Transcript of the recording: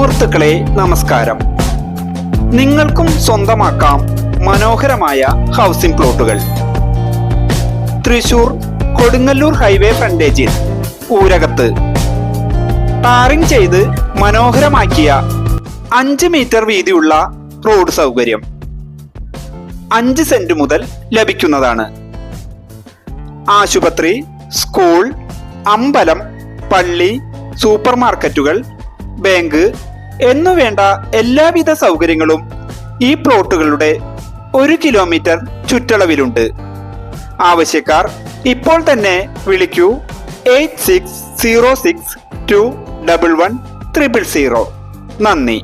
സുഹൃത്തുക്കളെ നമസ്കാരം. നിങ്ങൾക്കും സ്വന്തമാക്കാം മനോഹരമായ ഹൗസിംഗ് പ്ലോട്ടുകൾ. തൃശൂർ കൊടുങ്ങല്ലൂർ ഹൈവേ ഫ്രണ്ടേജിൽ ഊരകത്ത് ടാറിംഗ് ചെയ്ത് മനോഹരമാക്കിയ 5 മീറ്റർ വീതിയുള്ള റോഡ് സൗകര്യം 5 സെന്റ് മുതൽ ലഭിക്കുന്നതാണ്. ആശുപത്രി, സ്കൂൾ, അമ്പലം, പള്ളി, സൂപ്പർ മാർക്കറ്റുകൾ, ബാങ്ക് എന്നുവേണ്ട എല്ലാവിധ സൗകര്യങ്ങളും ഈ പ്ലോട്ടുകളുടെ 1 കിലോമീറ്റർ ചുറ്റളവിലുണ്ട്. ആവശ്യക്കാർ ഇപ്പോൾ തന്നെ വിളിക്കൂ. 8606211000. നന്ദി.